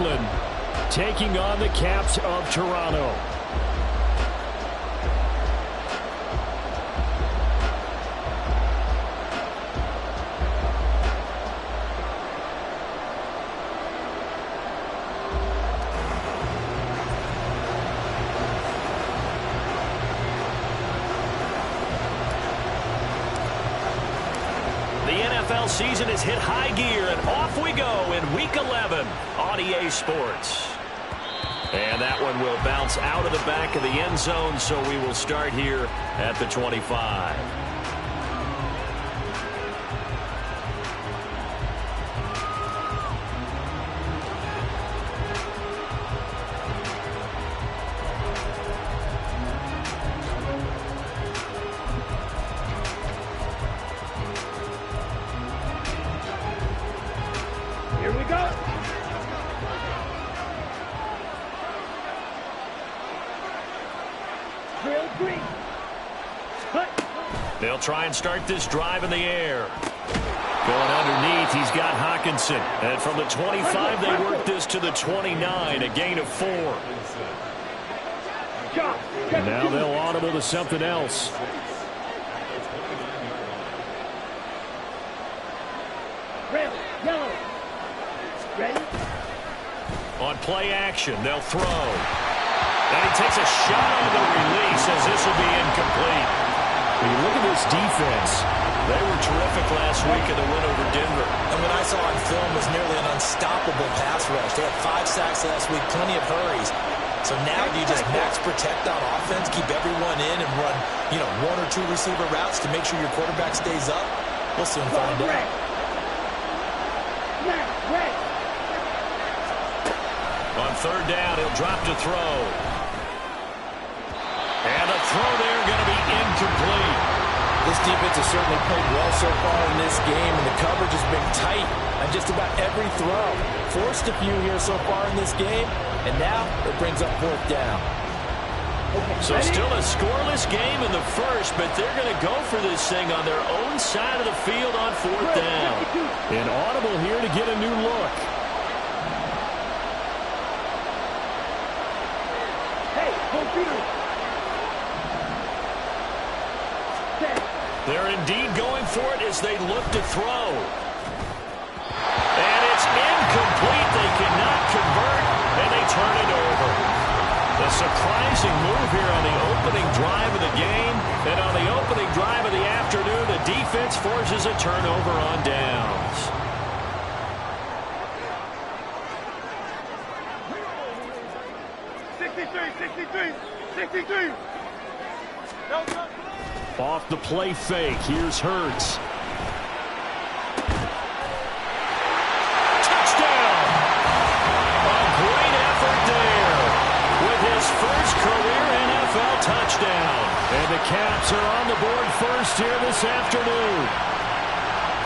Brooklyn taking on the Caps of Toronto. Season has hit high gear, and off we go in Week 11 on EA Sports. And that one will bounce out of the back of the end zone, so we will start here at the 25. They'll try and start this drive in the air. Going underneath, he's got Hockenson. And from the 25, they work this to the 29, a gain of 4. And now they'll audible to something else. Red, yellow. Ready? On play action, they'll throw. And he takes a shot on the release as this will be incomplete. When you look at this defense, they were terrific last week in the win over Denver. And what I saw on film was nearly an unstoppable pass rush. They had 5 sacks last week, plenty of hurries. So now do you just max protect on offense, keep everyone in, and run, 1 or 2 receiver routes to make sure your quarterback stays up? We'll soon find out. On third down, he'll drop to throw. And the throw there going to be incomplete. This defense has certainly played well so far in this game, and the coverage has been tight on just about every throw. Forced a few here so far in this game, and now it brings up 4th down. So still a scoreless game in the first, but they're going to go for this thing on their own side of the field on 4th down. An audible here to get a new look. Hey, computer. They're indeed going for it as they look to throw. And it's incomplete. They cannot convert, and they turn it over. A surprising move here on the opening drive of the game. And on the opening drive of the afternoon, the defense forces a turnover on downs. Off the play fake, here's Hurts. Touchdown! A great effort there with his first career NFL touchdown. And the Caps are on the board first here this afternoon.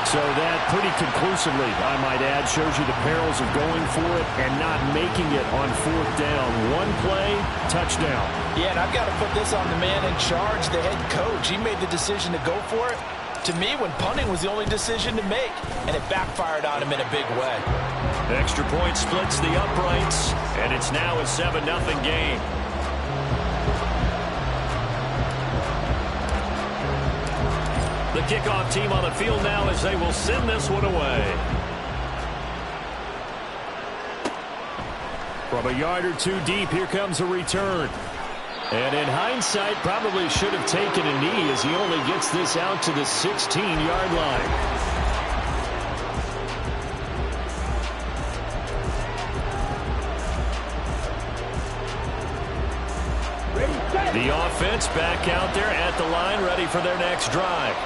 So that pretty conclusively, I might add, shows you the perils of going for it and not making it on 4th down. One play, touchdown. Yeah, and I've got to put this on the man in charge, the head coach. He made the decision to go for it. To me, when punting was the only decision to make, and it backfired on him in a big way. Extra point splits the uprights, and it's now a 7-0 game. The kickoff team on the field now as they will send this one away. From a yard or 2 deep, here comes a return. And in hindsight, probably should have taken a knee as he only gets this out to the 16-yard line. The offense back out there at the line, ready for their next drive.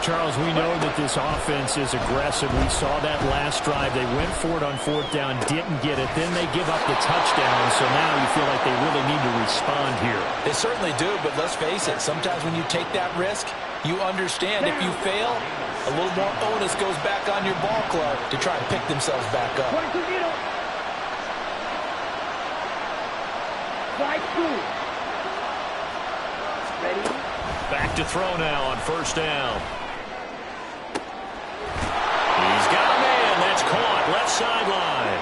Charles, we know that this offense is aggressive. We saw that last drive. They went for it on 4th down, didn't get it. Then they give up the touchdown, so now you feel like they really need to respond here. They certainly do, but let's face it. Sometimes when you take that risk, you understand if you fail, a little more onus goes back on your ball club to try and pick themselves back up. Back to throw now on 1st down. He's got a man. That's caught. Left sideline.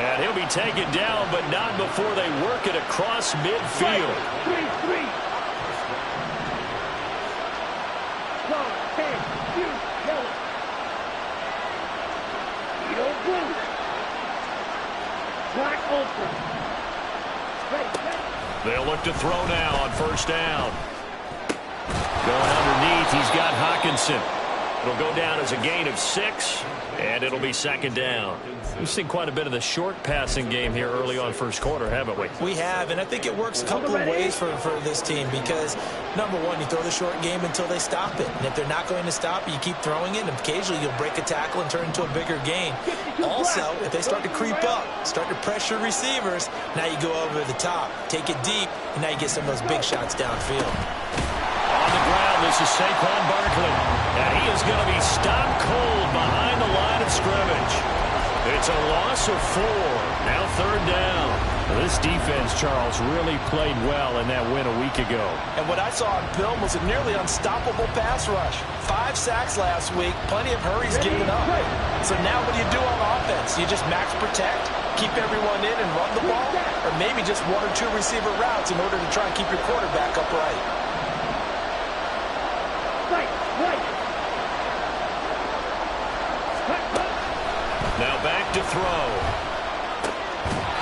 And he'll be taken down, but not before they work it across midfield. 3-3. Long, 10, blue, yellow. Yellow, blue. Black open. Ready. They'll look to throw now on first down. Going underneath, he's got Hockenson. It'll go down as a gain of 6, and it'll be second down. We've seen quite a bit of the short passing game here early on first quarter, haven't we? We have, and I think it works a couple of ways for this team because, number one, you throw the short game until they stop it. And if they're not going to stop it, you keep throwing it, and occasionally you'll break a tackle and turn into a bigger gain. Also, if they start to creep up, start to pressure receivers, now you go over the top, take it deep, and now you get some of those big shots downfield. On the ground, this is Saquon Barkley, and he is going to be stopped cold behind the line of scrimmage. It's a loss of 4. Now third down. This defense, Charles, really played well in that win a week ago. And what I saw on film was a nearly unstoppable pass rush. 5 sacks last week, plenty of hurries given up. So now what do you do on offense? You just max protect, keep everyone in and run the ball, or maybe just 1 or 2 receiver routes in order to try and keep your quarterback upright. Now back to throw.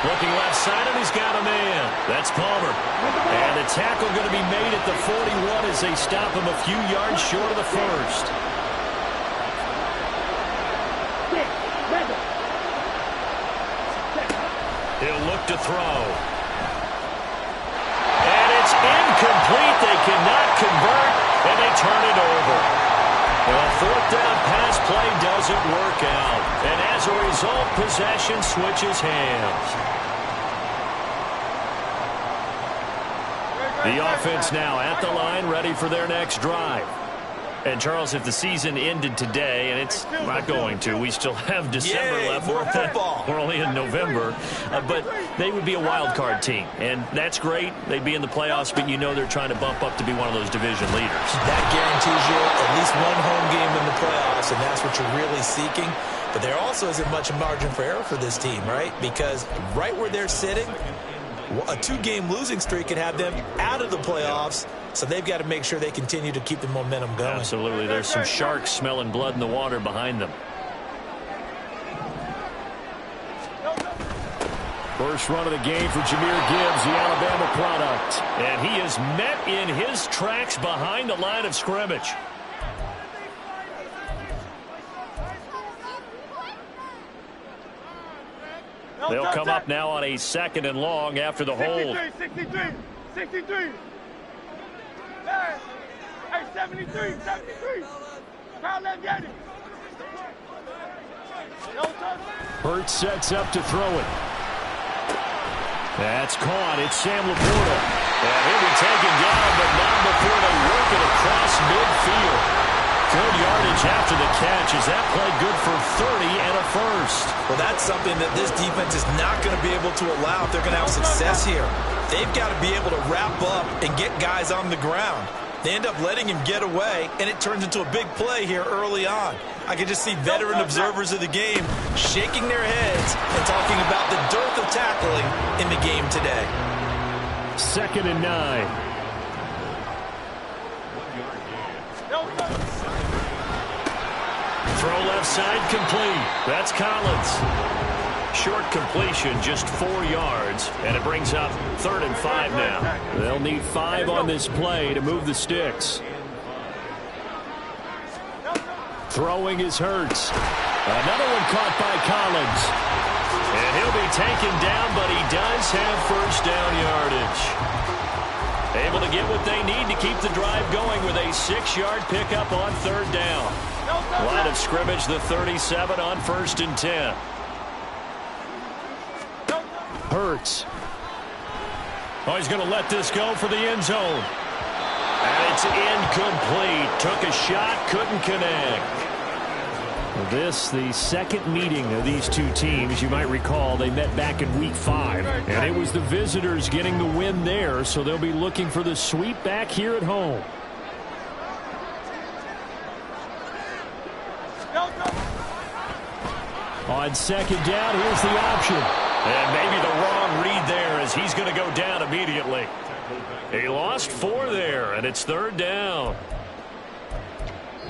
Looking left side, and he's got a man. That's Palmer. And the tackle going to be made at the 41 as they stop him a few yards short of the first. He'll look to throw. And it's incomplete. They cannot convert, and they turn it over. Well, fourth down pass play doesn't work out. And as a result, possession switches hands. The offense now at the line, ready for their next drive. And, Charles, if the season ended today, and it's not going to, we still have December left. More football. We're only in November. But they would be a wild card team. And that's great. They'd be in the playoffs, but you know they're trying to bump up to be one of those division leaders. That guarantees you at least 1 home game in the playoffs, and that's what you're really seeking. But there also isn't much margin for error for this team, right? Because right where they're sitting, a 2-game losing streak could have them out of the playoffs. So they've got to make sure they continue to keep the momentum going. Absolutely. There's some sharks smelling blood in the water behind them. First run of the game for Jahmyr Gibbs, the Alabama product. And he is met in his tracks behind the line of scrimmage. They'll come up now on a 2nd and long after the hold. 63. Hey, 73. Kyle, let's get it. Hurts sets up to throw it. That's caught. It's Sam Laporta. And he'll be taken down, but not before they work it across midfield. Good yardage after the catch. Is that play good for 30 and a first? Well, that's something that this defense is not going to be able to allow if they're going to have success here. They've got to be able to wrap up and get guys on the ground. They end up letting him get away, and it turns into a big play here early on. I can just see veteran observers of the game shaking their heads and talking about the dearth of tackling in the game today. 2nd and 9. Throw left side complete. That's Collins. Short completion, just 4 yards, and it brings up 3rd and 5 now. They'll need 5 on this play to move the sticks. Throwing is Hurts. Another one caught by Collins. And he'll be taken down, but he does have first down yardage. Able to get what they need to keep the drive going with a 6-yard pickup on 3rd down. Line of scrimmage, the 37 on 1st and 10. Hurts. Oh, he's going to let this go for the end zone. And it's incomplete. Took a shot, couldn't connect. This, the second meeting of these two teams. You might recall they met back in week 5. And it was the visitors getting the win there, so they'll be looking for the sweep back here at home. On 2nd down, here's the option. And maybe the wrong read there as he's going to go down immediately. He lost 4 there, and it's 3rd down.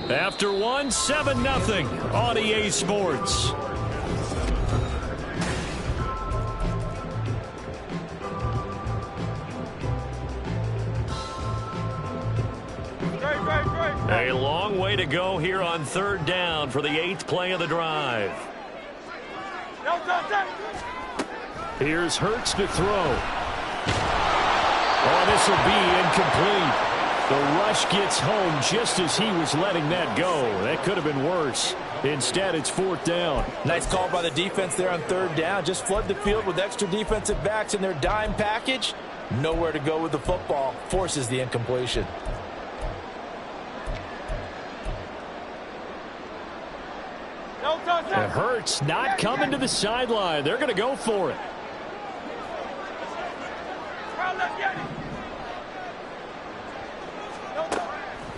After 1, 7-0 on EA Sports. A long way to go here on 3rd down for the 8th play of the drive. Here's Hurts to throw. Oh, this will be incomplete. The rush gets home just as he was letting that go. That could have been worse. Instead, it's 4th down. Nice call by the defense there on 3rd down. Just flood the field with extra defensive backs in their dime package. Nowhere to go with the football. Forces the incompletion. And Hurts not coming to the sideline. They're going to go for it.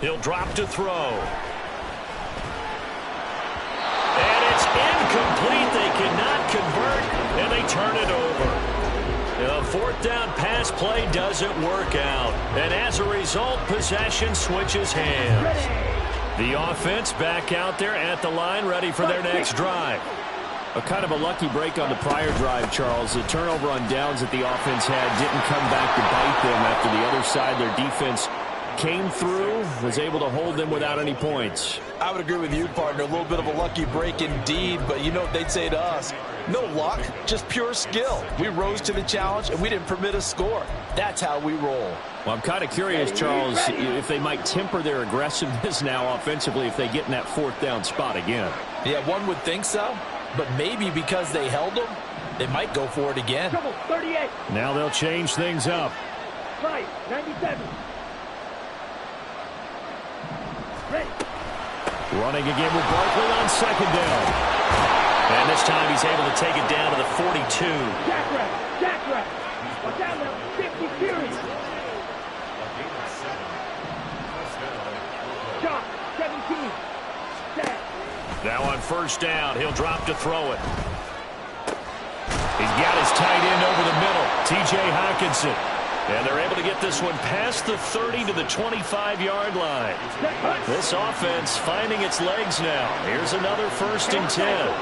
He'll drop to throw. And it's incomplete. They cannot convert, and they turn it over. The 4th down pass play doesn't work out. And as a result, possession switches hands. The offense back out there at the line, ready for their next drive. A kind of a lucky break on the prior drive, Charles. The turnover on downs that the offense had didn't come back to bite them after the other side. Their defense came through, was able to hold them without any points. I would agree with you, partner. A little bit of a lucky break indeed, but you know what they'd say to us? No luck, just pure skill. We rose to the challenge, and we didn't permit a score. That's how we roll. Well, I'm kind of curious, Charles, if they might temper their aggressiveness now offensively if they get in that 4th down spot again. Yeah, one would think so, but maybe because they held them, they might go for it again. 38. Now they'll change things up. Right, 97. Ready. Running again with Barkley on 2nd down. And this time he's able to take it down to the 42. Jack. Watch out now, 50 series. Shot, 17. Jack. Now on 1st down, he'll drop to throw it. He's got his tight end over the middle, T.J. Hockenson. And they're able to get this one past the 30 to the 25-yard line. This offense finding its legs now. Here's another 1st and 10.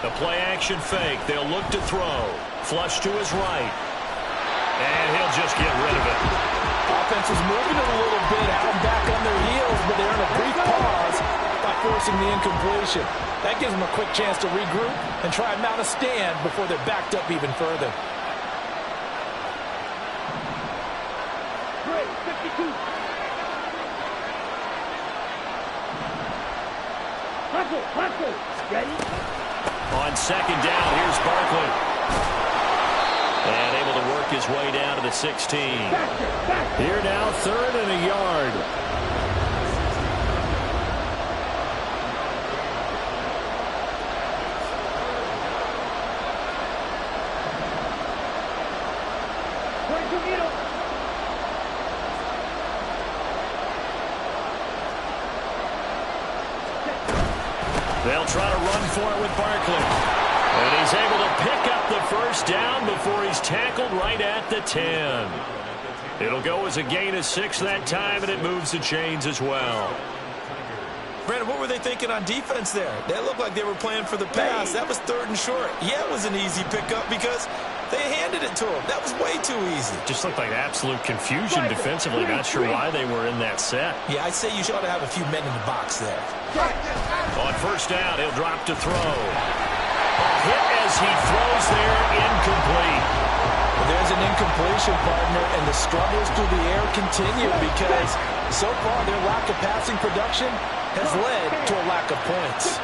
The play-action fake. They'll look to throw. Flush to his right. And he'll just get rid of it. Offense is moving it a little bit, having back on their heels, but they're in a brief pause by forcing the incompletion. That gives them a quick chance to regroup and try and mount a stand before they're backed up even further. 52. Hustle. Ready? On 2nd down, here's Barkley. And able to work his way down to the 16. Here now, 3rd and a yard. They'll try to run for it with Barkley. And he's able to pick up the 1st down before he's tackled right at the 10. It'll go as a gain of 6 that time, and it moves the chains as well. Brandon, what were they thinking on defense there? They looked like they were playing for the pass. That was 3rd and short. Yeah, it was an easy pickup because they handed it to him. That was way too easy. Just looked like absolute confusion defensively. Not sure why they were in that set. Yeah, I'd say you ought to have a few men in the box there. On 1st down, he'll drop to throw. Hit as he throws there, incomplete. Well, there's an incompletion, partner, and the struggles through the air continue because so far their lack of passing production has led to a lack of points.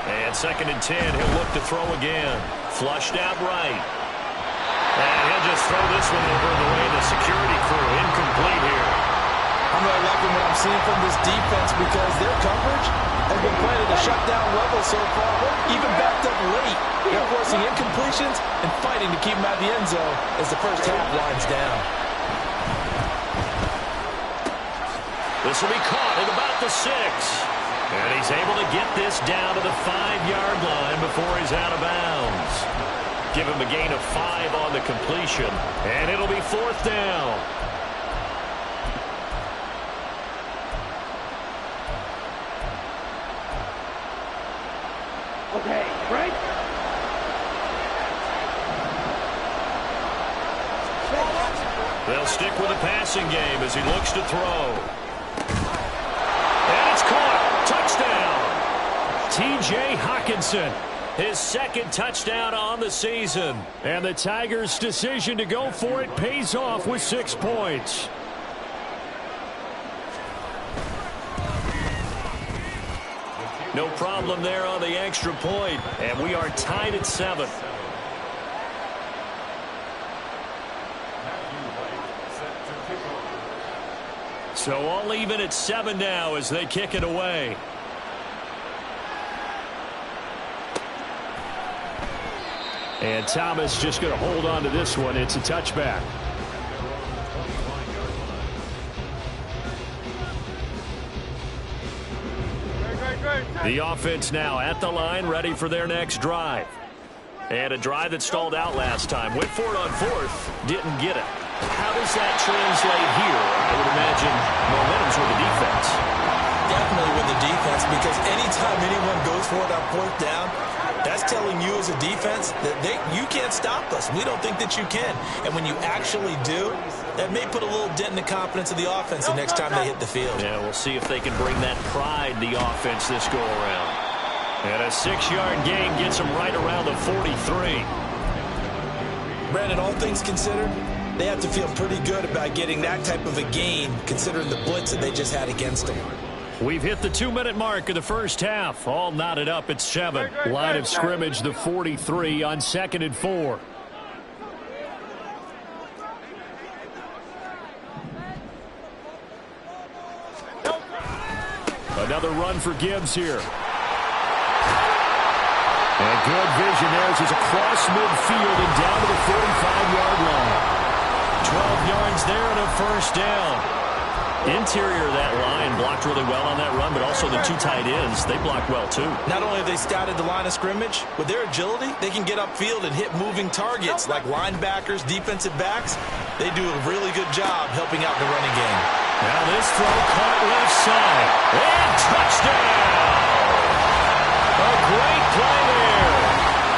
And 2nd and 10, he'll look to throw again. Flushed out right. And he'll just throw this one over the way of the security crew. Incomplete here. I'm really liking what I'm seeing from this defense because their coverage has been playing at a shutdown level so far, even backed up late. They're forcing incompletions and fighting to keep him out of the end zone as the first half winds down. This will be caught at about the 6. And he's able to get this down to the 5-yard line before he's out of bounds. Give him a gain of 5 on the completion, and it'll be 4th down. Okay, right? They'll stick with the passing game as he looks to throw. And it's caught. Touchdown. T.J. Hockenson, his second touchdown on the season. And the Tigers' decision to go for it pays off with 6 points. No problem there on the extra point. And we are tied at 7. So all even at 7 now as they kick it away. And Thomas just going to hold on to this one. It's a touchback. The offense now at the line, ready for their next drive. And a drive that stalled out last time. Went for it on 4th, didn't get it. How does that translate here? I would imagine momentum's with the defense. Definitely with the defense, because anytime anyone goes for it on 4th down, that's telling you as a defense that you can't stop us. We don't think that you can. And when you actually do, that may put a little dent in the confidence of the offense the next time they hit the field. Yeah, we'll see if they can bring that pride in the offense this go-around. And a 6-yard gain gets them right around the 43. Brandon, all things considered, they have to feel pretty good about getting that type of a gain, considering the blitz that they just had against them. We've hit the 2-minute mark of the first half. All knotted up at 7. Line of scrimmage, the 43 on 2nd and 4. Another run for Gibbs here. And good vision there as he's across midfield and down to the 45-yard line. 12 yards there and a first down. Interior of that line blocked really well on that run, but also the 2 tight ends, they blocked well too. Not only have they scouted the line of scrimmage, with their agility, they can get upfield and hit moving targets like linebackers, defensive backs. They do a really good job helping out the running game. Now this throw caught left side. And touchdown! A great play there.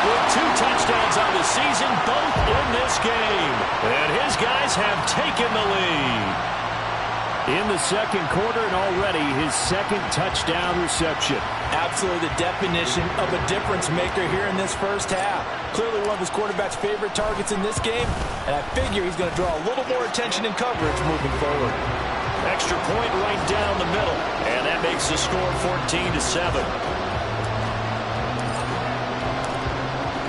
With 2 touchdowns on the season, both in this game. And his guys have taken the lead. In the second quarter and already his second touchdown reception. Absolutely the definition of a difference maker here in this first half. Clearly one of his quarterback's favorite targets in this game, and I figure he's going to draw a little more attention and coverage moving forward. Extra point right down the middle, and that makes the score 14-7.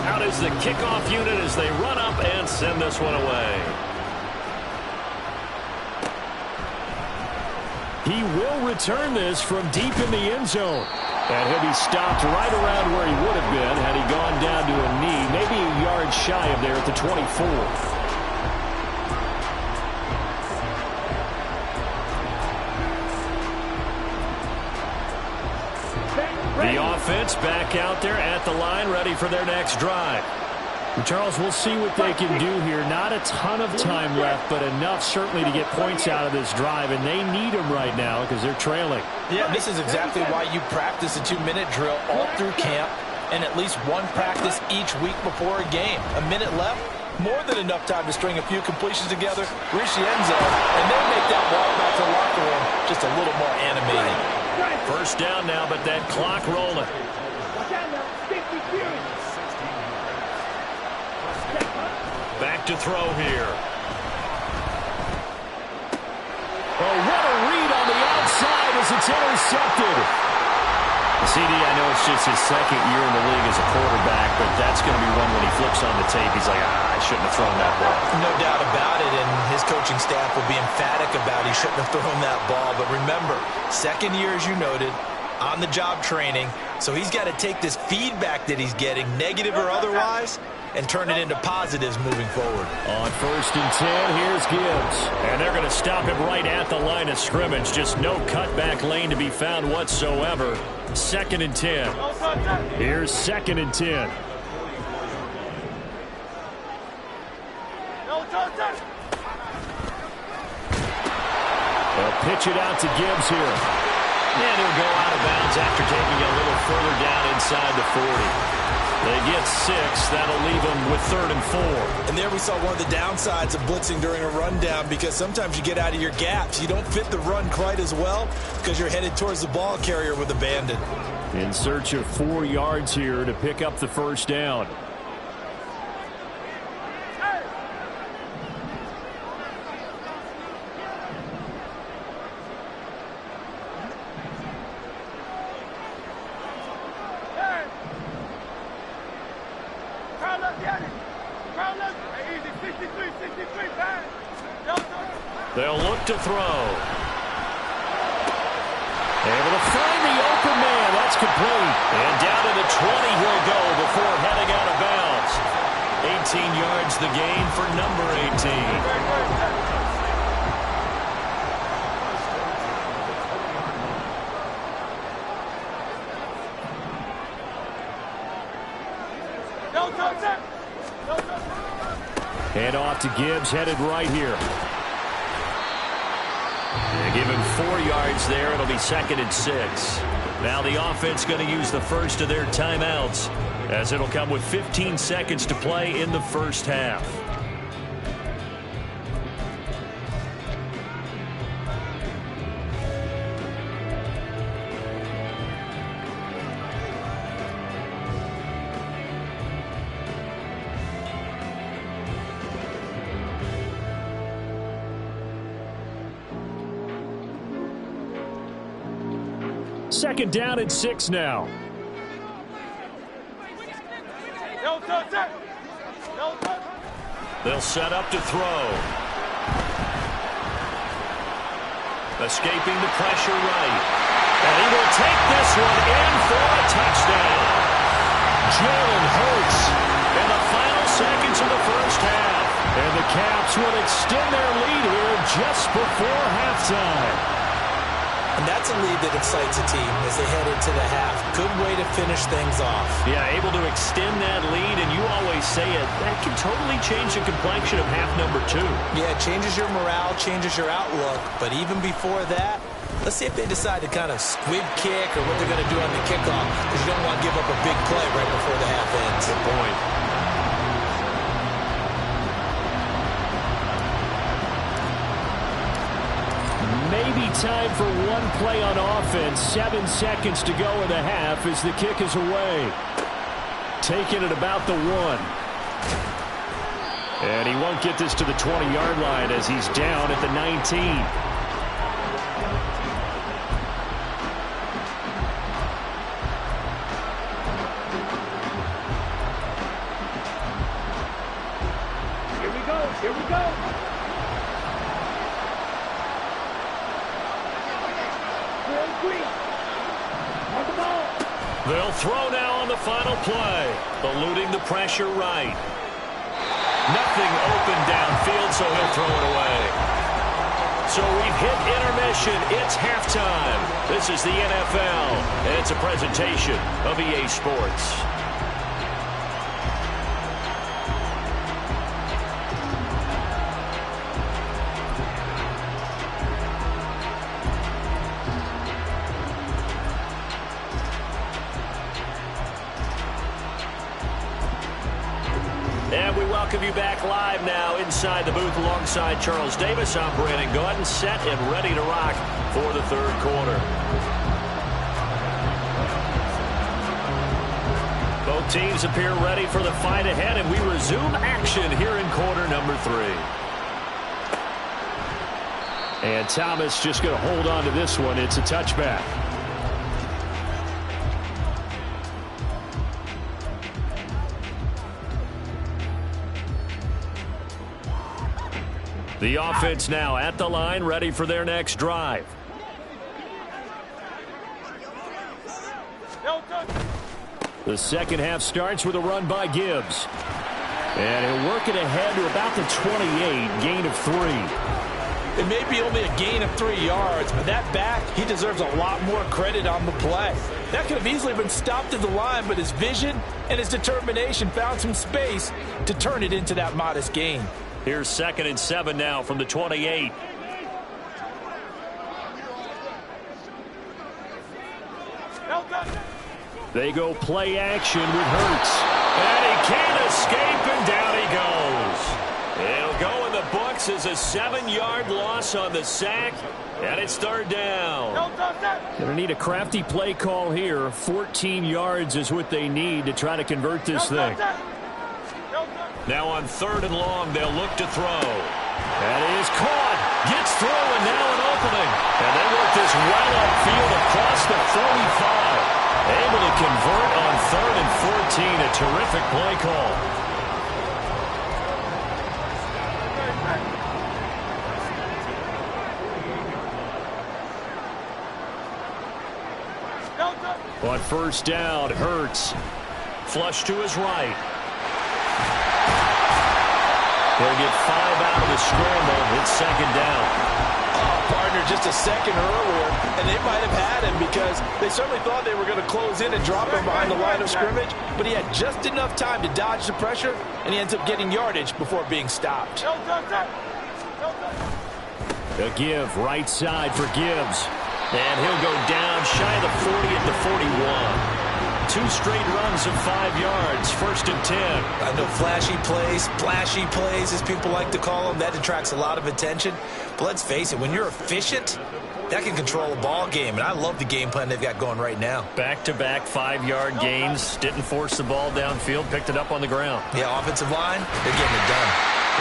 Out is the kickoff unit as they run up and send this one away. He will return this from deep in the end zone. And he'll be stopped right around where he would have been had he gone down to a knee, maybe a yard shy of there at the 24. The offense back out there at the line, ready for their next drive. Charles, we'll see what they can do here. Not a ton of time left, but enough certainly to get points out of this drive, and they need them right now because they're trailing. Yeah, this is exactly why you practice a 2-minute drill all through camp and at least one practice each week before a game. A minute left, more than enough time to string a few completions together, reach the end zone, and then make that walk back to the locker room just a little more animated. First down now, but that clock rolling. Back to throw here. Oh, what a read on the outside as it's intercepted. CD, I know it's just his second year in the league as a quarterback, but that's going to be one when he flips on the tape. He's like, I shouldn't have thrown that ball. No doubt about it, and his coaching staff will be emphatic about he shouldn't have thrown that ball. But remember, second year, as you noted, on-the-job training. So he's got to take this feedback that he's getting, negative or otherwise, and turn it into positives moving forward. On 1st and 10, here's Gibbs. And they're going to stop him right at the line of scrimmage. Just no cutback lane to be found whatsoever. 2nd and 10. Here's 2nd and 10. They'll pitch it out to Gibbs here. And he'll go out of bounds after taking it a little further down inside the 40. They get 6. That'll leave them with 3rd and 4. And there we saw one of the downsides of blitzing during a rundown, because sometimes you get out of your gaps. You don't fit the run quite as well because you're headed towards the ball carrier with abandon. In search of 4 yards here to pick up the 1st down. They'll look to throw. Able to find the open man. That's complete. And down to the 20 he'll go before heading out of bounds. 18 yards the gain for number 18. Hand off to Gibbs, headed right here. They give him 4 yards there. It'll be 2nd and 6. Now the offense going to use the first of their timeouts, as it'll come with 15 seconds to play in the first half. Second down and 6 now. They'll set up to throw. Escaping the pressure right. And he will take this one in for a touchdown. Jalen Hurts in the final seconds of the first half. And the Caps will extend their lead here just before halftime. And that's a lead that excites a team as they head into the half. Good way to finish things off. Yeah, able to extend that lead, and you always say it, that can totally change the complexion of half number 2. Yeah, it changes your morale, changes your outlook. But even before that, let's see if they decide to kind of squib kick or what they're going to do on the kickoff, because you don't want to give up a big play right before the half ends. Good point. Maybe time for one play on offense. 7 seconds to go in the half as the kick is away. Taking it about the 1. And he won't get this to the 20-yard line as he's down at the 19. Here we go. They'll throw now on the final play. Eluding the pressure right. Nothing open downfield, so he'll throw it away. So we've hit intermission. It's halftime. This is the NFL, and it's a presentation of EA Sports. And we welcome you back live now inside the booth alongside Charles Davis. I'm Brandon Gaudin, set and ready to rock for the third quarter. Both teams appear ready for the fight ahead, and we resume action here in quarter number 3. And Thomas just going to hold on to this one. It's a touchback. The offense now at the line, ready for their next drive. The second half starts with a run by Gibbs. And he'll work it ahead to about the 28, gain of 3. It may be only a gain of 3 yards, but that back, he deserves a lot more credit on the play. That could have easily been stopped at the line, but his vision and his determination found some space to turn it into that modest gain. Here's 2nd and 7 now from the 28. They go play action with Hurts. And he can't escape, and down he goes. It'll go in the books as a 7-yard loss on the sack, and it's 3rd down. Going to need a crafty play call here. 14 yards is what they need to try to convert this thing. Now on 3rd and long, they'll look to throw. That is caught. Gets through, and now an opening. And they work this well upfield across the 45. Able to convert on 3rd and 14. A terrific play call. On 1st down, Hurts. Flush to his right. They'll get 5 out of the scramble. It's 2nd down. Partner just a second earlier, and they might have had him because they certainly thought they were going to close in and drop him behind the line of scrimmage, but he had just enough time to dodge the pressure, and he ends up getting yardage before being stopped. A give right side for Gibbs. And he'll go down shy of the 40 at the 41. 2 straight runs of 5 yards. 1st and 10. I know flashy plays, splashy plays, as people like to call them, that attracts a lot of attention. But let's face it, when you're efficient, that can control a ball game. And I love the game plan they've got going right now. Back-to-back 5-yard gains. Didn't force the ball downfield. Picked it up on the ground. Yeah, offensive line, they're getting it done.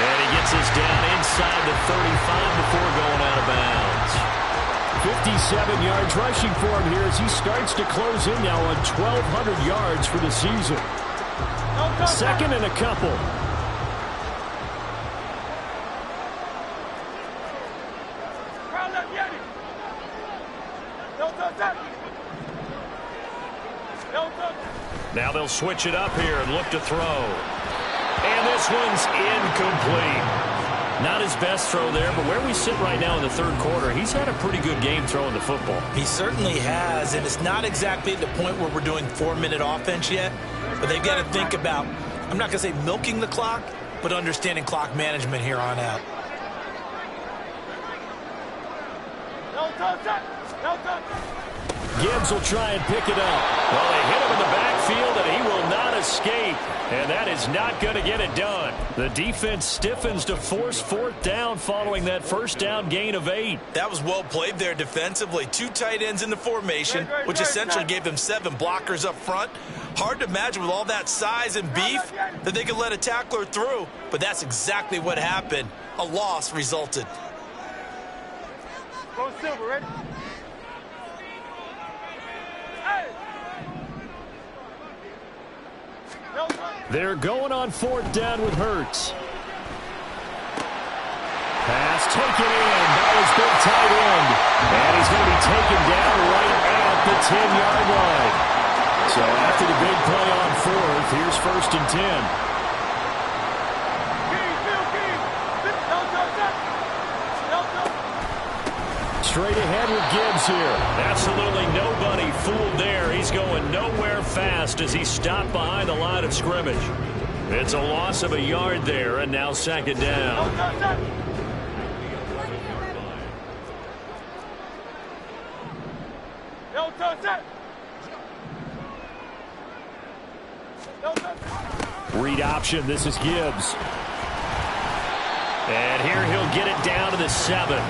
And he gets us down inside the 35 before going out of bounds. 57 yards rushing for him here as he starts to close in now on 1,200 yards for the season. 2nd and a couple. Now they'll switch it up here and look to throw. And this one's incomplete. Not his best throw there, but where we sit right now in the 3rd quarter, he's had a pretty good game throwing the football. He certainly has, and it's not exactly at the point where we're doing 4-minute offense yet, but they've got to think about, I'm not going to say milking the clock, but understanding clock management here on out. Gibbs will try and pick it up. Well, they hit him in the backfield, and he will not escape. And that is not going to get it done. The defense stiffens to force 4th down following that 1st down gain of 8. That was well played there defensively. 2 tight ends in the formation, which essentially gave them 7 blockers up front. Hard to imagine with all that size and beef that they could let a tackler through, but that's exactly what happened. A loss resulted. Go Silver, ready? They're going on 4th down with Hurts. Pass taken in by his big tight end. And he's going to be taken down right at the 10-yard line. So after the big play on 4th, here's 1st and 10. Straight ahead with Gibbs here. Absolutely nobody fooled there. He's going nowhere fast as he stopped behind the line of scrimmage. It's a loss of a yard there, and now 2nd down. Read option. This is Gibbs. And here he'll get it down to the 7.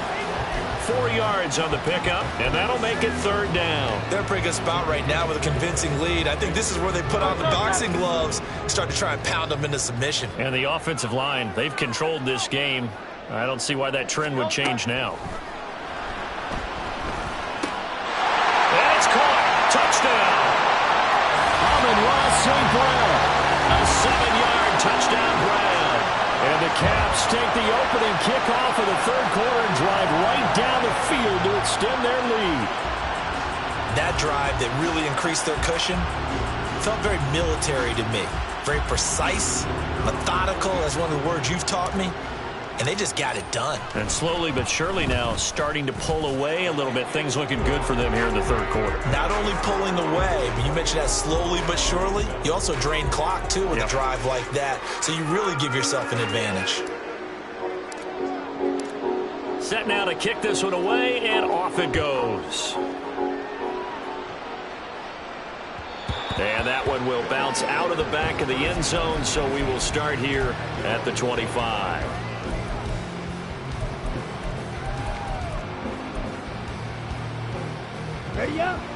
4 yards on the pickup, and that'll make it 3rd down. They're in a pretty good spot right now with a convincing lead. I think this is where they put on the boxing gloves and start to try and pound them into submission. And the offensive line, they've controlled this game. I don't see why that trend would change now. And it's caught. Touchdown. Amon-Ra St. Brown. A 7-yard touchdown Brown. And the Caps take the opening kickoff of the 3rd quarter and drive right down the field to extend their lead. That drive that really increased their cushion Felt very military to me. Very precise, methodical, as one of the words you've taught me. And they just got it done. And slowly but surely now starting to pull away a little bit. Things looking good for them here in the third quarter. Not only pulling away, but you mentioned that slowly but surely. You also drain clock, too, with a drive like that. So you really give yourself an advantage. Set now to kick this one away, and off it goes. And that one will bounce out of the back of the end zone, so we will start here at the 25.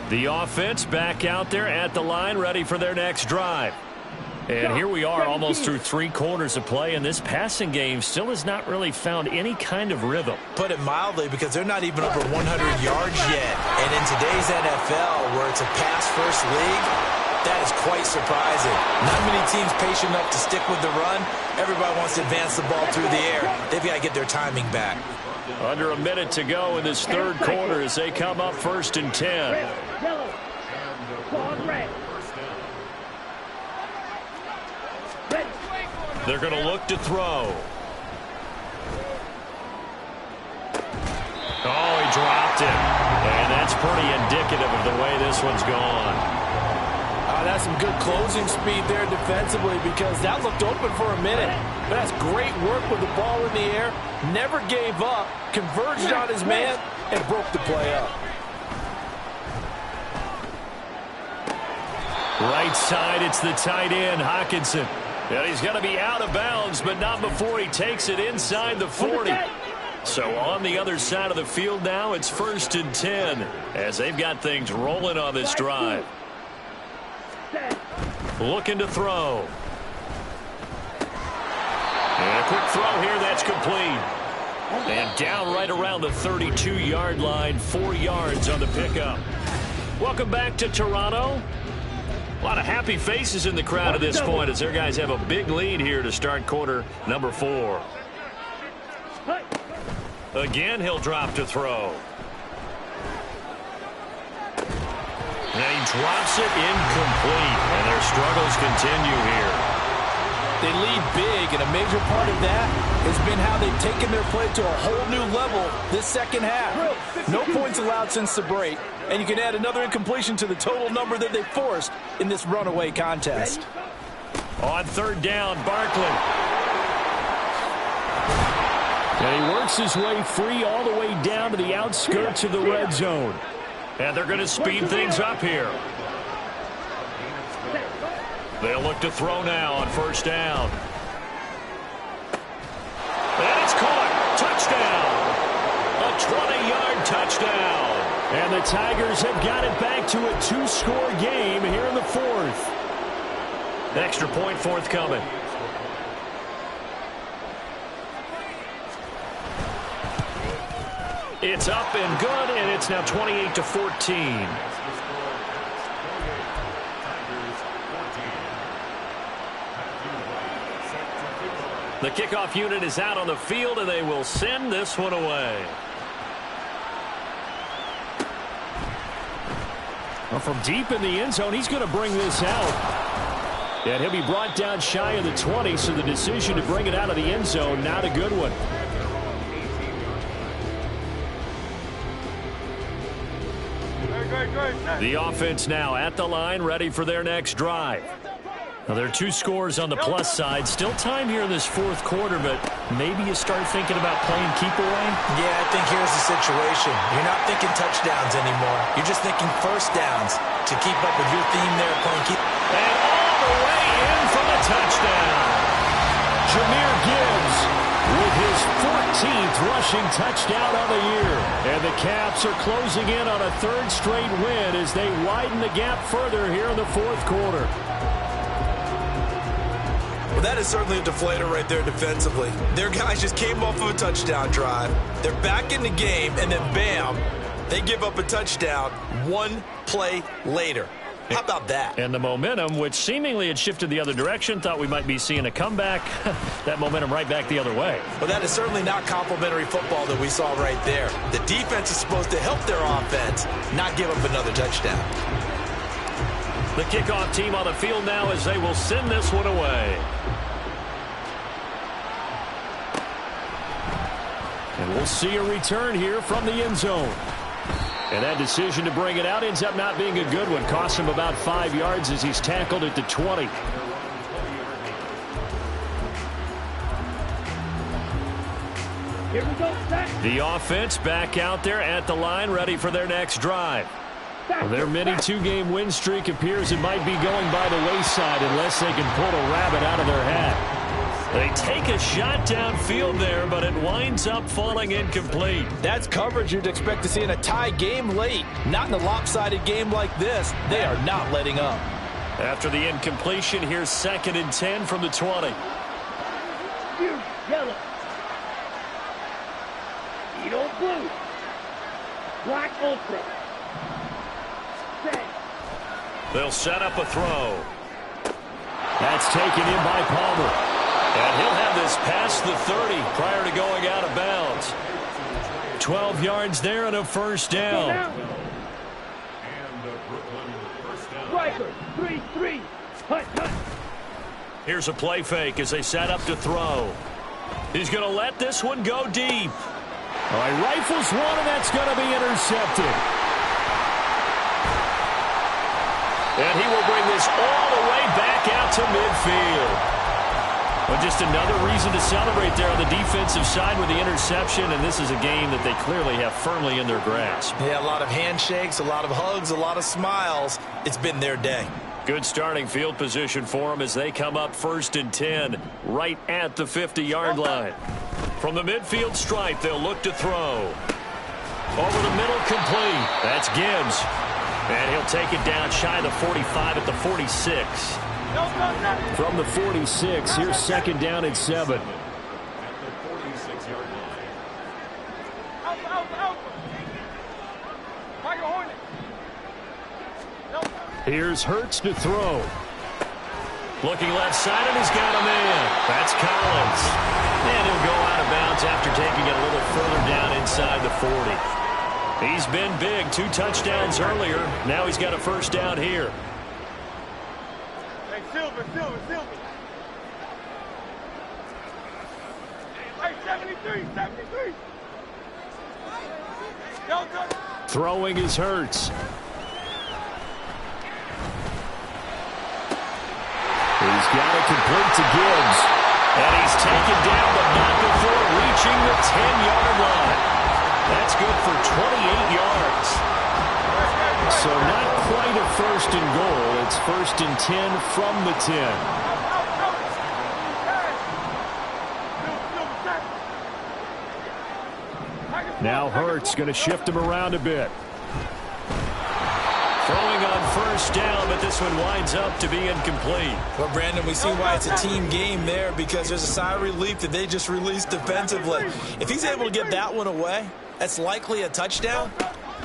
The offense back out there at the line, ready for their next drive. And here we are almost through 3 quarters of play, and this passing game still has not really found any kind of rhythm. Put it mildly, because they're not even over 100 yards yet. And in today's NFL, where it's a pass-first league, that is quite surprising. Not many teams patient enough to stick with the run. Everybody wants to advance the ball through the air. They've got to get their timing back. Under a minute to go in this third quarter as they come up 1st and 10. They're going to look to throw. Oh, he dropped it. And that's pretty indicative of the way this one's gone. That's some good closing speed there defensively, because that looked open for a minute. But that's great work with the ball in the air. Never gave up, converged on his man, and broke the play up. Right side, it's the tight end, Hockenson. And he's going to be out of bounds, but not before he takes it inside the 40. So on the other side of the field now, it's 1st and 10 as they've got things rolling on this drive. Looking to throw. And a quick throw here, that's complete. And down right around the 32-yard line, 4 yards on the pickup. Welcome back to Toronto. A lot of happy faces in the crowd at this point as their guys have a big lead here to start quarter number 4. Again, he'll drop to throw. And he drops it incomplete. And their struggles continue here. They lead big, and a major part of that has been how they've taken their play to a whole new level this second half. No points allowed since the break, and you can add another incompletion to the total number that they forced in this runaway contest. On 3rd down, Barkley. And he works his way free all the way down to the outskirts of the red zone. And they're going to speed things up here. They'll look to throw now on 1st down. And it's caught. Touchdown. A 20-yard touchdown. And the Tigers have got it back to a 2-score game here in the 4th. Extra point forthcoming. It's up and good, and it's now 28-14. The kickoff unit is out on the field, and they will send this one away. Well, from deep in the end zone, he's going to bring this out. And he'll be brought down shy of the 20, so the decision to bring it out of the end zone, not a good one. The offense now at the line, ready for their next drive. Now, there are 2 scores on the plus side. Still time here in this 4th quarter, but maybe you start thinking about playing keep away? Yeah, I think here's the situation. You're not thinking touchdowns anymore. You're just thinking 1st downs to keep up with your theme there, playing keep. And all the way in for the touchdown. Jahmyr Gibbs with his 14th rushing touchdown of the year. And the Caps are closing in on a 3rd straight win as they widen the gap further here in the 4th quarter. Well, that is certainly a deflator right there defensively. Their guys just came off of a touchdown drive. They're back in the game, and then bam, they give up a touchdown 1 play later. How about that? And the momentum, which seemingly had shifted the other direction, thought we might be seeing a comeback. That momentum right back the other way. Well, that is certainly not complimentary football that we saw right there. The defense is supposed to help their offense, not give up another touchdown. The kickoff team on the field now as they will send this one away. And we'll see a return here from the end zone. And that decision to bring it out ends up not being a good one. Costs him about 5 yards as he's tackled at the 20. Here we go, set. The offense back out there at the line, ready for their next drive. Their mini two-game win streak appears it might be going by the wayside unless they can pull a rabbit out of their hat. They take a shot downfield there, but it winds up falling incomplete. That's coverage you'd expect to see in a tie game late. Not in a lopsided game like this. They are not letting up. After the incompletion, here's 2nd and 10 from the 20. You, yellow. Edo blue. Black ultra. Set. They'll set up a throw. That's taken in by Palmer. And he'll have this past the 30 prior to going out of bounds. 12 yards there and a first down. Striker, 3-3. Hut, hut. Here's a play fake as they set up to throw. He's going to let this one go deep. All right, rifles one, and that's going to be intercepted. And he will bring this all the way back out to midfield. Well, just another reason to celebrate there on the defensive side with the interception, and this is a game that they clearly have firmly in their grasp. Yeah, a lot of handshakes, a lot of hugs, a lot of smiles. It's been their day. Good starting field position for them as they come up 1st and 10 right at the 50-yard line. From the midfield stripe, they'll look to throw. Over the middle, complete. That's Gibbs. And he'll take it down shy of the 45 at the 46. From the 46, here's 2nd down and 7. Here's Hurts to throw. Looking left side, and he's got a man. That's Collins. And he'll go out of bounds after taking it a little further down inside the 40. He's been big. 2 touchdowns earlier. Now he's got a first down here. Silver. Hey, 73. Throwing is Hurts. He's got it complete to Gibbs. And he's taken down, but not before reaching the 10-yard line. That's good for 28 yards. So not quite a 1st and goal. It's 1st and 10 from the 10. Now Hurts going to shift him around a bit. Throwing on first down, but this one winds up to be incomplete. Well, Brandon, we see why it's a team game there because there's a sigh of relief that they just released defensively. If he's able to get that one away, that's likely a touchdown.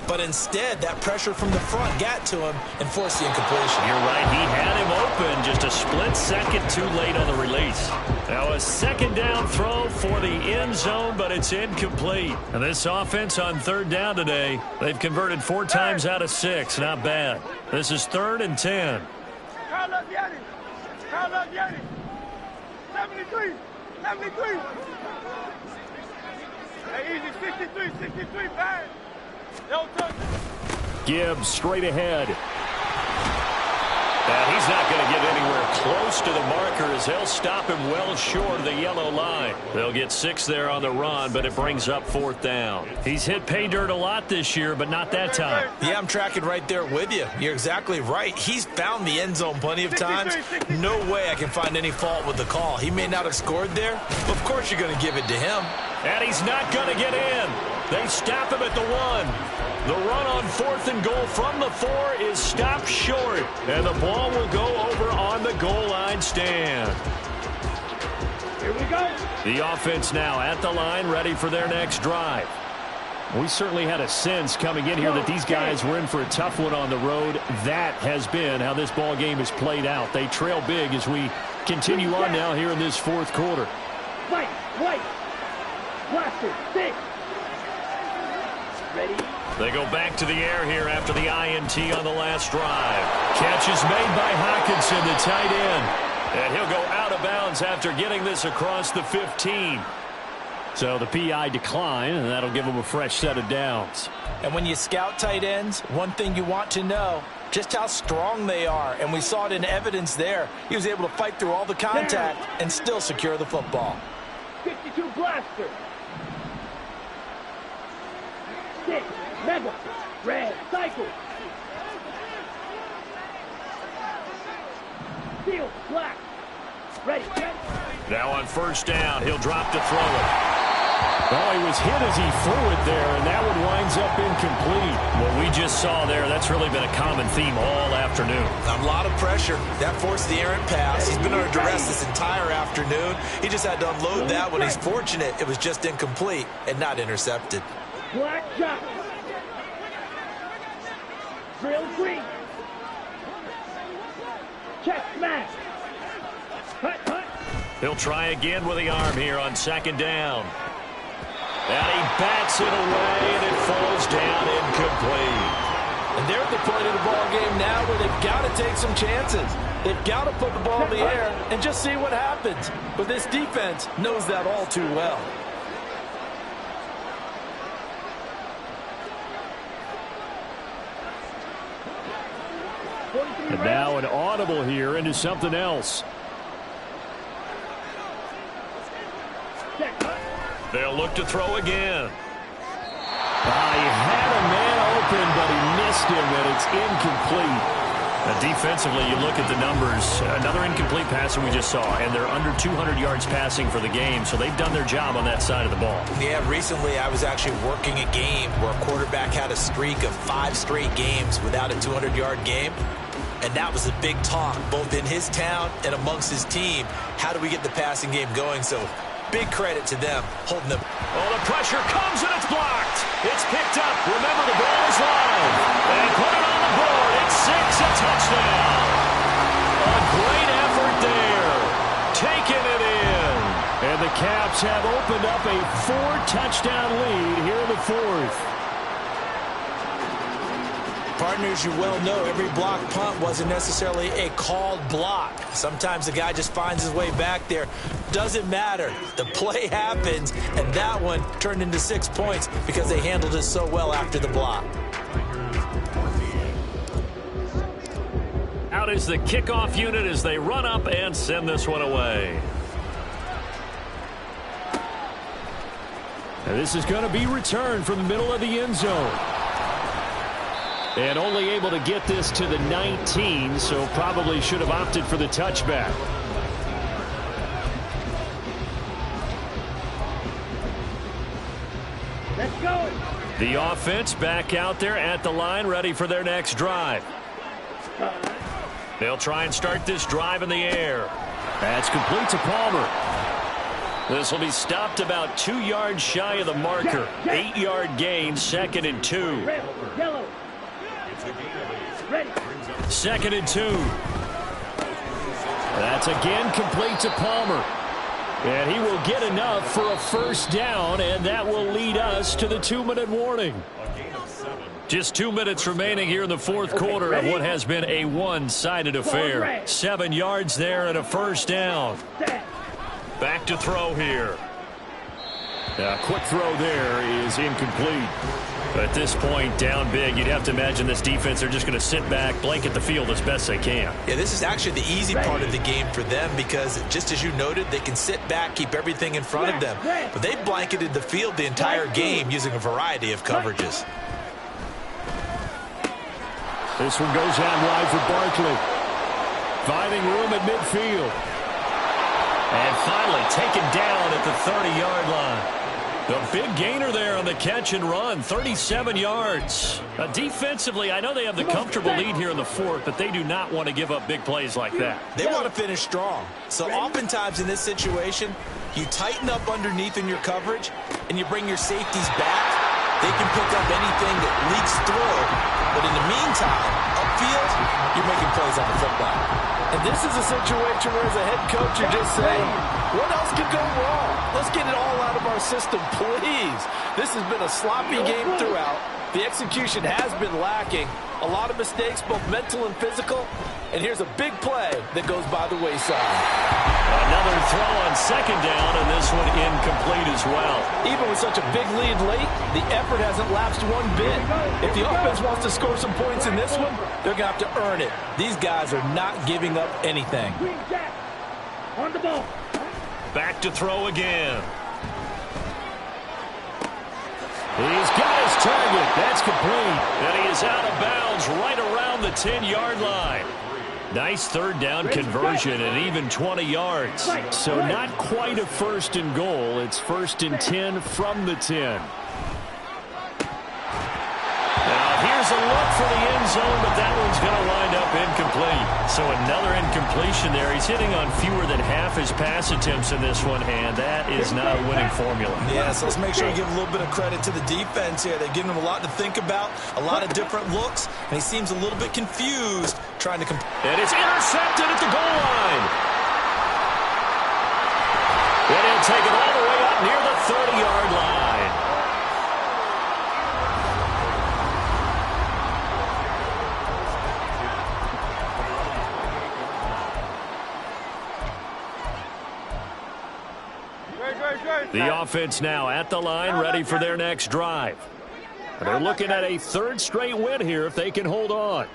But instead, that pressure from the front got to him and forced the incompletion. You're right. He had him open just a split second too late on the release. Now a 2nd down throw for the end zone, but it's incomplete. And this offense on 3rd down today, they've converted 4 times out of 6. Not bad. This is 3rd and 10. Carl up, Yanni. 73. Hey, easy, 63, bang. Gibbs straight ahead. And he's not going to get anywhere close to the marker as they'll stop him well short of the yellow line. They'll get 6 there on the run, but it brings up 4th down. He's hit pay dirt a lot this year, but not that time. Yeah, I'm tracking right there with you. You're exactly right. He's found the end zone plenty of times. No way I can find any fault with the call. He may not have scored there, but of course you're going to give it to him. And he's not going to get in. They stop him at the 1. The run on 4th and goal from the 4 is stopped short. And the ball will go over on the goal line stand. Here we go. The offense now at the line, ready for their next drive. We certainly had a sense coming in here that these guys were in for a tough one on the road. That has been how this ball game has played out. They trail big as we continue on now here in this 4th quarter. White. Blaster, 6. Ready, They go back to the air here after the INT on the last drive. Catch is made by Hockenson, the tight end. And he'll go out of bounds after getting this across the 15. So the PI decline, and that'll give him a fresh set of downs. And when you scout tight ends, one thing you want to know, just how strong they are. And we saw it in evidence there. He was able to fight through all the contact and still secure the football. 52 blaster. 6, mega, red, cycle. Steel, black, ready. Now on first down, he'll drop to throw it. Well, he was hit as he threw it there, and that one winds up incomplete. What we just saw there, that's really been a common theme all afternoon. A lot of pressure. That forced the errant pass. He's been under duress this entire afternoon. He just had to unload that one. He's fortunate it was just incomplete and not intercepted. Black shot. Drill green. Check smash. Hut, hut. He'll try again with the arm here on second down. And he bats it away, and it falls down incomplete. And they're at the point of the ball game now where they've got to take some chances. They've got to put the ball in the air and just see what happens. But this defense knows that all too well. And now an audible here into something else. They'll look to throw again. He had a man open, but he missed him, and it's incomplete. Defensively, you look at the numbers. Another incomplete pass that we just saw, and they're under 200 yards passing for the game, so they've done their job on that side of the ball. Yeah, recently I was actually working a game where a quarterback had a streak of 5 straight games without a 200-yard game. And that was a big talk, both in his town and amongst his team. How do we get the passing game going? So big credit to them, holding them. Oh, the pressure comes, and it's blocked. It's picked up. Remember, the ball is live. They put it on the board. It's 6, a touchdown. A great effort there. Taking it in. And the Caps have opened up a 4-touchdown lead here in the fourth. Partners, you well know every block punt wasn't necessarily a called block. Sometimes the guy just finds his way back there. Doesn't matter. The play happens, and that one turned into 6 points because they handled it so well after the block. Out is the kickoff unit as they run up and send this one away. And this is going to be returned from the middle of the end zone. And only able to get this to the 19, so probably should have opted for the touchback. Let's go. The offense back out there at the line, ready for their next drive. They'll try and start this drive in the air. That's complete to Palmer. This will be stopped about 2 yards shy of the marker. 8-yard gain, 2nd and 2. Red, yellow. Ready. 2nd and 2. That's again complete to Palmer. And he will get enough for a first down, and that will lead us to the 2-minute warning. Just 2 minutes remaining here in the fourth quarter of what has been a one-sided affair. 7 yards there and a first down. Back to throw here. A quick throw there is incomplete. At this point, down big, you'd have to imagine this defense, they're just going to sit back, blanket the field as best they can. Yeah, this is actually the easy part of the game for them because, just as you noted, they can sit back, keep everything in front of them. But they've blanketed the field the entire game using a variety of coverages. This one goes out wide for Barkley. Finding room at midfield. And finally taken down at the 30-yard line. The big gainer there on the catch and run, 37 yards. Defensively, I know they have the comfortable lead here in the fourth, but they do not want to give up big plays like that. They want to finish strong. So oftentimes in this situation, you tighten up underneath in your coverage, and you bring your safeties back. They can pick up anything that leaks through. But in the meantime, up field, you're making plays on the football. And this is a situation where as a head coach, you're just saying, what else could go wrong? Let's get it all out of our system, please. This has been a sloppy game throughout. The execution has been lacking. A lot of mistakes, both mental and physical. And here's a big play that goes by the wayside. Another throw on second down, and this one incomplete as well. Even with such a big lead late, the effort hasn't lapsed one bit. If the offense wants to score some points in this one, they're going to have to earn it. These guys are not giving up anything. On the ball. Back to throw again. He's got his target. That's complete. And he is out of bounds right around the 10-yard line. Nice third down conversion and even 20 yards. So not quite a first and goal. It's first and 10 from the 10. Now here's a look for the end zone, but that one's going to wind up incomplete. So another incompletion there. He's hitting on fewer than half his pass attempts in this one, and that is not a winning formula. Yeah, so let's make sure we give a little bit of credit to the defense here. They're giving him a lot to think about, a lot of different looks, and he seems a little bit confused trying to And it's intercepted at the goal line. And he'll take it all the way up near the 30-yard line. The offense now at the line, ready for their next drive. They're looking at a third straight win here if they can hold on.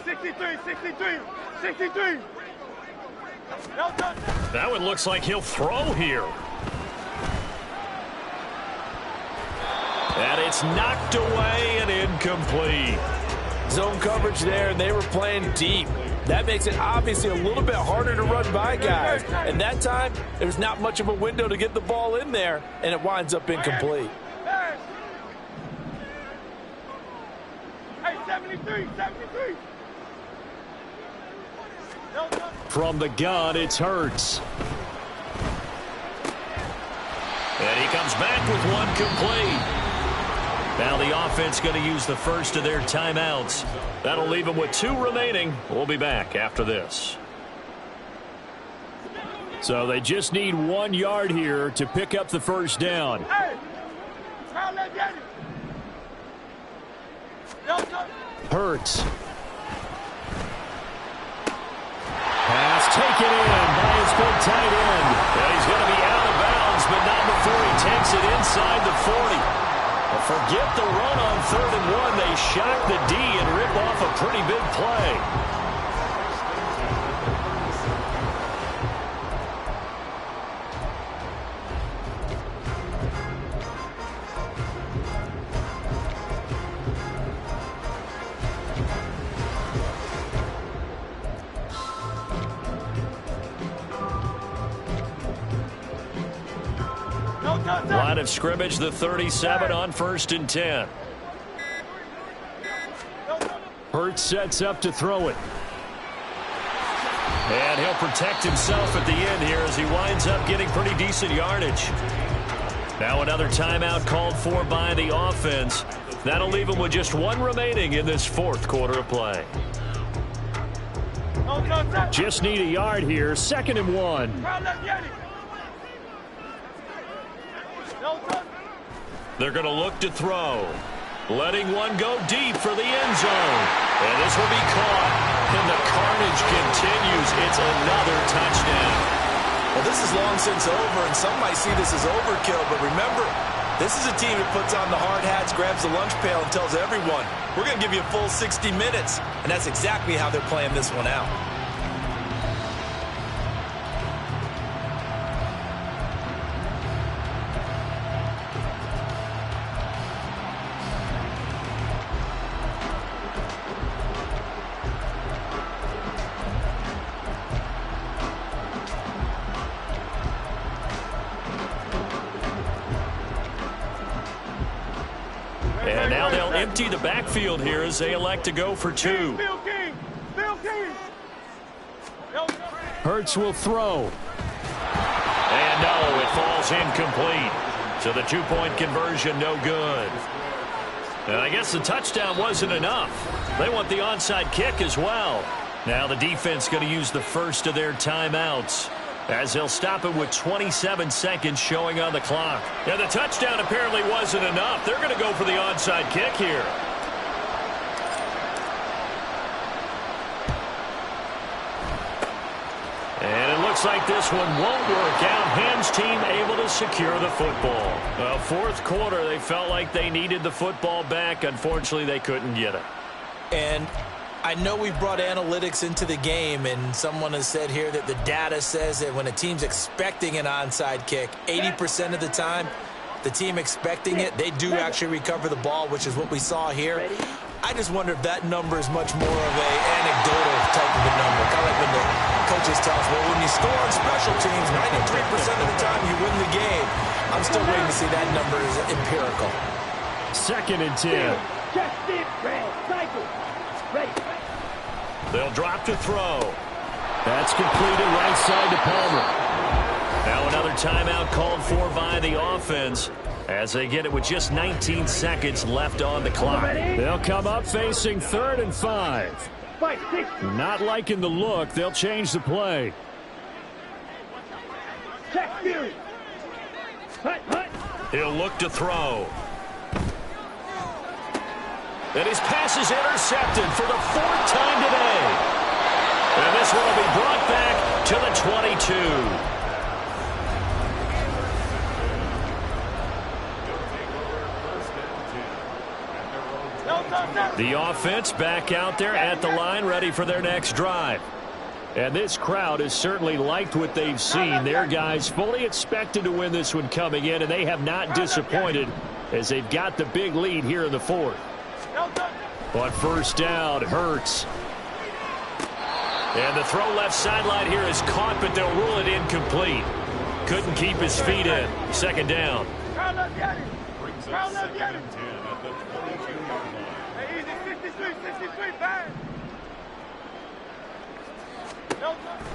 63, 63, 63. That one looks like he'll throw here. And it's knocked away and incomplete. Zone coverage there, and they were playing deep. That makes it obviously a little bit harder to run by guys. And that time, there's not much of a window to get the ball in there, and it winds up incomplete. Hey, 73, 73. From the gun, it's Hurts. And he comes back with one complete. Now the offense going to use the first of their timeouts. That'll leave them with 2 remaining. We'll be back after this. So they just need 1 yard here to pick up the first down. Hey, Kyle, let's get it. Hurts. Pass taken in by his big tight end. And he's going to be out of bounds, but not before he takes it inside the 40. Forget the run on 3rd and 1. They shock the D and rip off a pretty big play. Line of scrimmage, the 37 on 1st and 10. Hurts sets up to throw it. And he'll protect himself at the end here as he winds up getting pretty decent yardage. Now another timeout called for by the offense. That'll leave him with just 1 remaining in this 4th quarter of play. Just need a yard here, 2nd and 1. They're going to look to throw. Letting one go deep for the end zone. And this will be caught. And the carnage continues. It's another touchdown. Well, this is long since over, and some might see this as overkill. But remember, this is a team that puts on the hard hats, grabs the lunch pail, and tells everyone, we're going to give you a full 60 minutes. And that's exactly how they're playing this one out. And now they'll empty the backfield here as they elect to go for 2. Bill King. Bill King. Hurts will throw. And no, it falls incomplete. So the 2-point conversion no good. And I guess the touchdown wasn't enough. They want the onside kick as well. Now the defense going to use the first of their timeouts, as they'll stop it with 27 seconds showing on the clock. Yeah, the touchdown apparently wasn't enough. They're going to go for the onside kick here. And it looks like this one won't work out. Hams team able to secure the football. Well, fourth quarter, they felt like they needed the football back. Unfortunately, they couldn't get it. And I know we brought analytics into the game, and someone has said here that the data says that when a team's expecting an onside kick, 80% of the time, the team expecting it, they do actually recover the ball, which is what we saw here. I just wonder if that number is much more of an anecdotal type of a number. Kind of like when the coaches tell us, well, when you score on special teams, 93% of the time you win the game. I'm still waiting to see that number is empirical. 2nd and 10. They'll drop to throw. That's completed right side to Palmer. Now another timeout called for by the offense as they get it with just 19 seconds left on the clock. They'll come up facing 3rd and 5. Not liking the look. They'll change the play. He'll look to throw. And his pass is intercepted for the 4th time today. And this one will be brought back to the 22. The offense back out there at the line, ready for their next drive. And this crowd has certainly liked what they've seen. Their guys fully expected to win this one coming in, and they have not disappointed as they've got the big lead here in the 4th. On 1st down, Hurts. And the throw left sideline here is caught, but they'll rule it incomplete. Couldn't keep his feet in. 2nd down.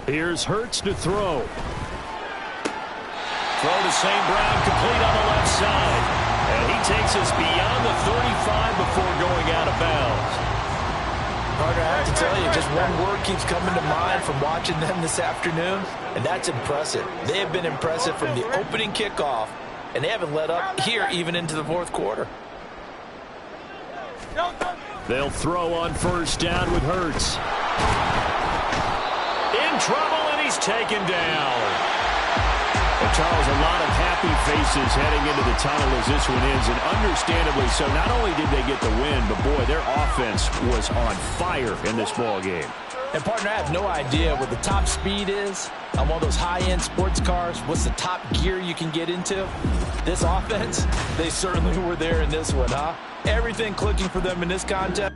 Here's Hurts to throw. Throw to St. Brown, complete on the left side. And he takes us beyond the 35 before going out of bounds. Carter, I have to tell you, just one word keeps coming to mind from watching them this afternoon, and that's impressive. They have been impressive from the opening kickoff, and they haven't let up here even into the 4th quarter. They'll throw on 1st down with Hurts. In trouble, and he's taken down. And Charles, a lot of happy faces heading into the tunnel as this one ends, and understandably so. Not only did they get the win, but boy, their offense was on fire in this ball game. And partner, I have no idea what the top speed is on one of those high-end sports cars. What's the top gear you can get into? This offense, they certainly were there in this one, huh? Everything clicking for them in this contest.